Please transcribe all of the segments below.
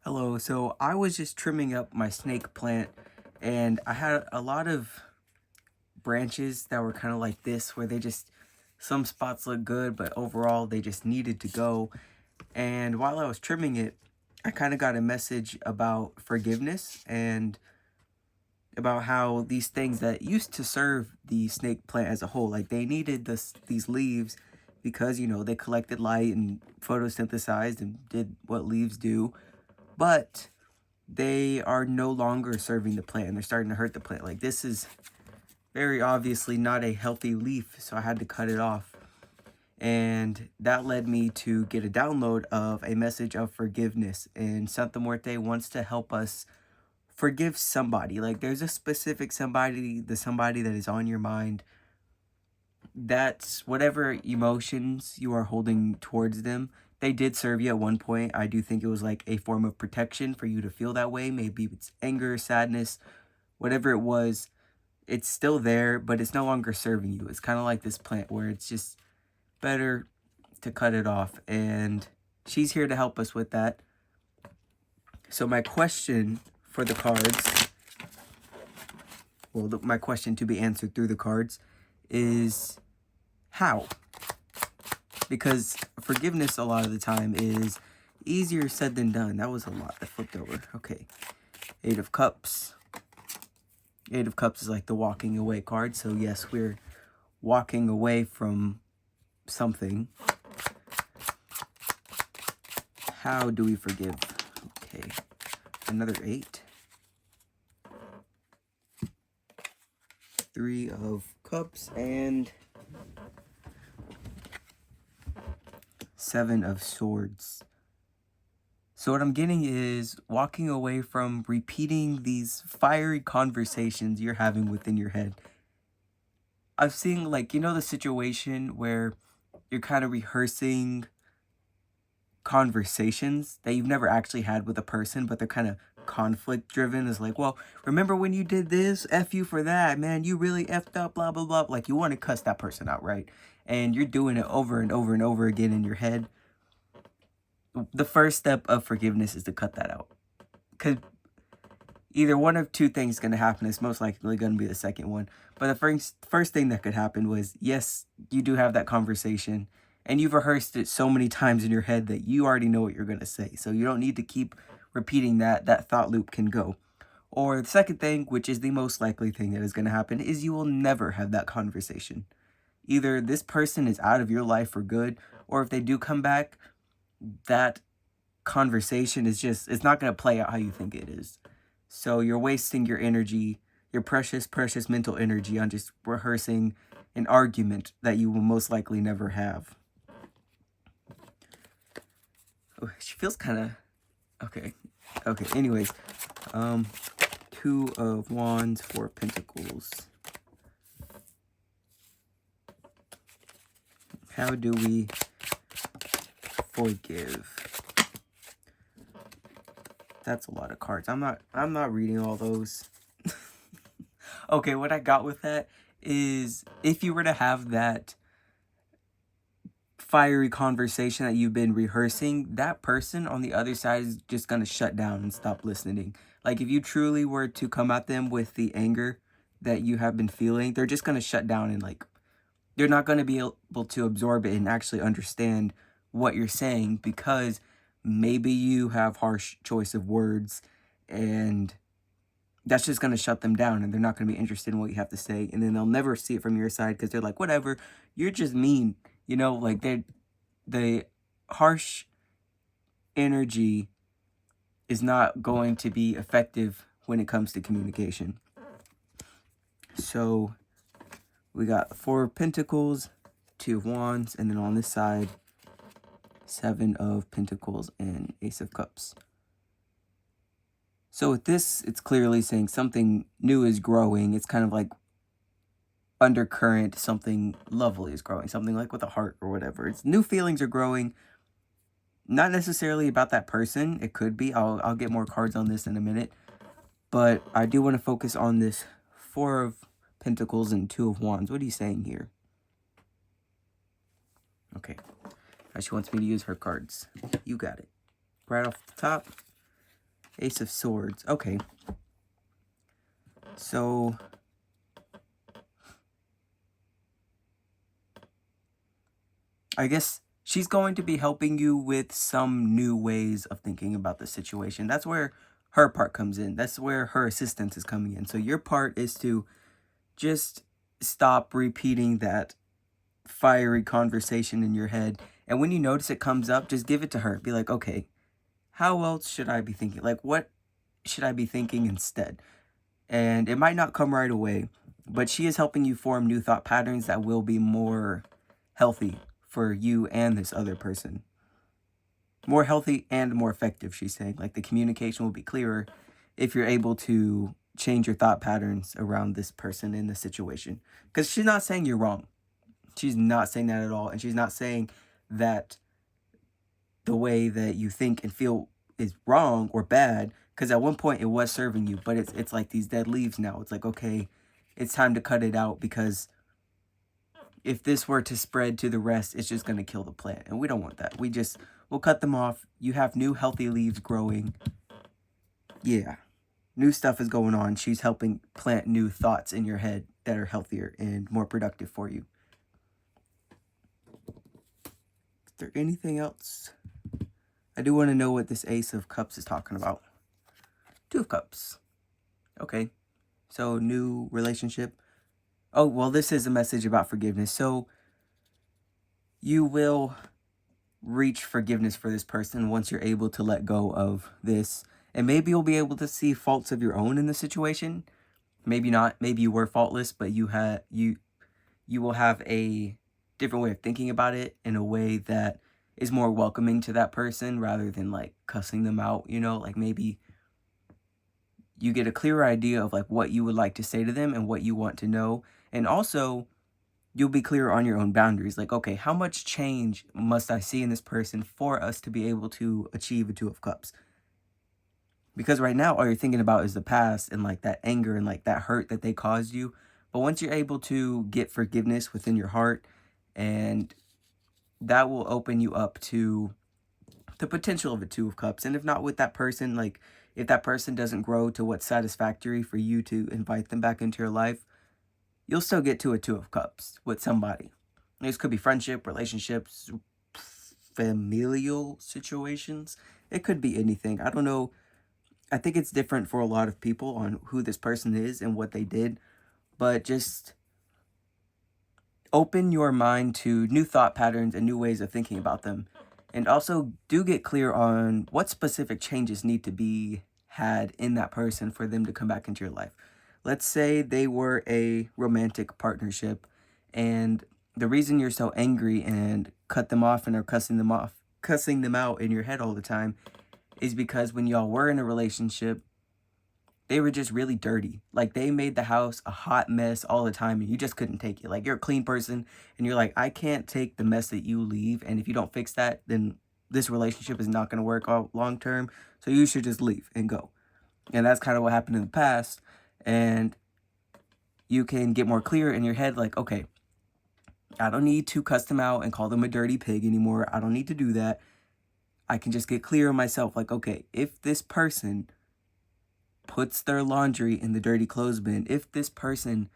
Hello, so I was just trimming up my snake plant and I had a lot of branches that were kind of like this where some spots look good, but overall they just needed to go. And while I was trimming it, I kind of got a message about forgiveness and about how these things that used to serve the snake plant as a whole, like they needed these leaves because, they collected light and photosynthesized and did what leaves do. But they are no longer serving the plant and they're starting to hurt the plant. Like this is very obviously not a healthy leaf, so I had to cut it off. And that led me to get a download of a message of forgiveness. And Santa Muerte wants to help us forgive somebody. Like there's a specific somebody, the somebody that is on your mind. That's whatever emotions you are holding towards them. They did serve you at one point. I do think it was like a form of protection for you to feel that way. Maybe it's anger, sadness, whatever it was. It's still there, but it's no longer serving you. It's kind of like this plant where it's just better to cut it off. And she's here to help us with that. So my question for the cards, my question to be answered through the cards is how? Because forgiveness a lot of the time is easier said than done. That was a lot that flipped over. Okay. Eight of Cups. Eight of Cups is like the walking away card. So yes, we're walking away from something. How do we forgive? Okay. Another 8. Three of Cups and 7 of Swords. So what I'm getting is walking away from repeating these fiery conversations you're having within your head. I've seen, like, the situation where you're kind of rehearsing conversations that you've never actually had with a person, but they're kind of conflict driven. It's like, well, remember when you did this? F you for that, man. You really effed up, blah, blah, blah. Like, you want to cuss that person out, right? And you're doing it over and over and over again in your head. The first step of forgiveness is to cut that out. Because either one of two things is going to happen. It's most likely going to be the second one. But the first thing that could happen was, yes, you do have that conversation. And you've rehearsed it so many times in your head that you already know what you're going to say. So you don't need to keep repeating that. That thought loop can go. Or the second thing, which is the most likely thing that is going to happen, is you will never have that conversation. Either this person is out of your life for good, or if they do come back, that conversation is it's not going to play out how you think it is. So you're wasting your energy, your precious, precious mental energy on just rehearsing an argument that you will most likely never have. Oh, she feels kind of... Okay. Okay, anyways. 2 of Wands, 4 of Pentacles. How do we forgive? That's a lot of cards. I'm not reading all those. Okay, what I got with that is if you were to have that fiery conversation that you've been rehearsing, that person on the other side is just going to shut down and stop listening. Like if you truly were to come at them with the anger that you have been feeling, they're just going to shut down and they're not going to be able to absorb it and actually understand what you're saying because maybe you have harsh choice of words and that's just going to shut them down and they're not going to be interested in what you have to say. And then they'll never see it from your side because they're like, whatever, you're just mean. Like the harsh energy is not going to be effective when it comes to communication. So we got 4 of Pentacles, 2 of Wands, and then on this side, 7 of Pentacles and Ace of Cups. So with this, it's clearly saying something new is growing. It's kind of like undercurrent, something lovely is growing, something like with a heart or whatever. It's new feelings are growing. Not necessarily about that person. It could be. I'll get more cards on this in a minute. But I do want to focus on this 4 of Pentacles and 2 of Wands. What are you saying here? Okay. She wants me to use her cards. You got it. Right off the top, Ace of Swords. Okay. So I guess she's going to be helping you with some new ways of thinking about the situation. That's where her part comes in. That's where her assistance is coming in. So your part is to just stop repeating that fiery conversation in your head. And when you notice it comes up, just give it to her. Be like, okay, how else should I be thinking? Like, what should I be thinking instead? And it might not come right away, but she is helping you form new thought patterns that will be more healthy for you and this other person. More healthy and more effective, she's saying. Like, the communication will be clearer if you're able to change your thought patterns around this person in the situation. Because she's not saying you're wrong. She's not saying that at all. And she's not saying that the way that you think and feel is wrong or bad, because at one point it was serving you, but it's like these dead leaves now. It's like, okay, it's time to cut it out, because if this were to spread to the rest, it's just going to kill the plant, and we don't want that. We'll cut them off. You have new healthy leaves growing. Yeah, new stuff is going on. She's helping plant new thoughts in your head that are healthier and more productive for you. Is there anything else? I do want to know what this Ace of Cups is talking about. Two of Cups. Okay. So, new relationship. Oh, well, this is a message about forgiveness. So, you will reach forgiveness for this person once you're able to let go of this. And maybe you'll be able to see faults of your own in the situation. Maybe not. Maybe you were faultless, but you will have a different way of thinking about it, in a way that is more welcoming to that person rather than like cussing them out, like maybe you get a clearer idea of like what you would like to say to them and what you want to know. And also you'll be clear on your own boundaries. Like, okay, how much change must I see in this person for us to be able to achieve a Two of Cups? Because right now all you're thinking about is the past and like that anger and like that hurt that they caused you. But once you're able to get forgiveness within your heart, and that will open you up to the potential of a Two of Cups. And if not with that person, like if that person doesn't grow to what's satisfactory for you to invite them back into your life, you'll still get to a Two of Cups with somebody. This could be friendship, relationships, familial situations. It could be anything. I don't know. I think it's different for a lot of people on who this person is and what they did. But just open your mind to new thought patterns and new ways of thinking about them. And also do get clear on what specific changes need to be had in that person for them to come back into your life. Let's say they were a romantic partnership, and the reason you're so angry and cut them off and are cussing them out in your head all the time is because when y'all were in a relationship, they were just really dirty. Like, they made the house a hot mess all the time, and you just couldn't take it. Like, you're a clean person, and you're like, I can't take the mess that you leave, and if you don't fix that, then this relationship is not going to work out long term, so you should just leave and go. And that's kind of what happened in the past, and you can get more clear in your head, like, okay, I don't need to cuss them out and call them a dirty pig anymore. I don't need to do that. I can just get clear on myself, like, okay, if this person puts their laundry in the dirty clothes bin, if this person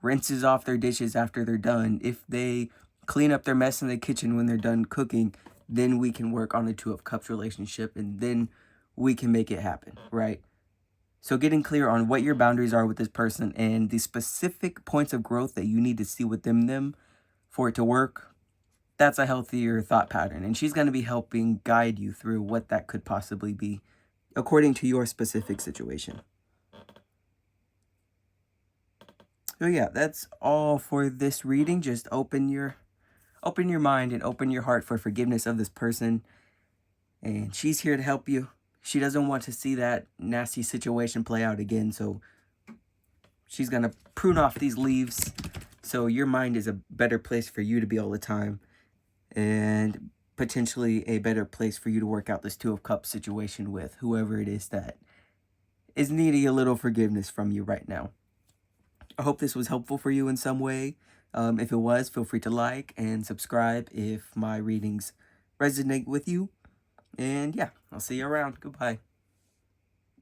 rinses off their dishes after they're done, if they clean up their mess in the kitchen when they're done cooking, then we can work on a Two of Cups relationship, and then we can make it happen, right? So getting clear on what your boundaries are with this person and the specific points of growth that you need to see within them for it to work, that's a healthier thought pattern. And she's going to be helping guide you through what that could possibly be according to your specific situation. So yeah, that's all for this reading. Just open your mind and open your heart for forgiveness of this person. And she's here to help you. She doesn't want to see that nasty situation play out again. So she's going to prune off these leaves so your mind is a better place for you to be all the time. And potentially a better place for you to work out this Two of Cups situation with whoever it is that is needing a little forgiveness from you right now. I hope this was helpful for you in some way. If it was, feel free to like and subscribe if my readings resonate with you. And yeah, I'll see you around. Goodbye.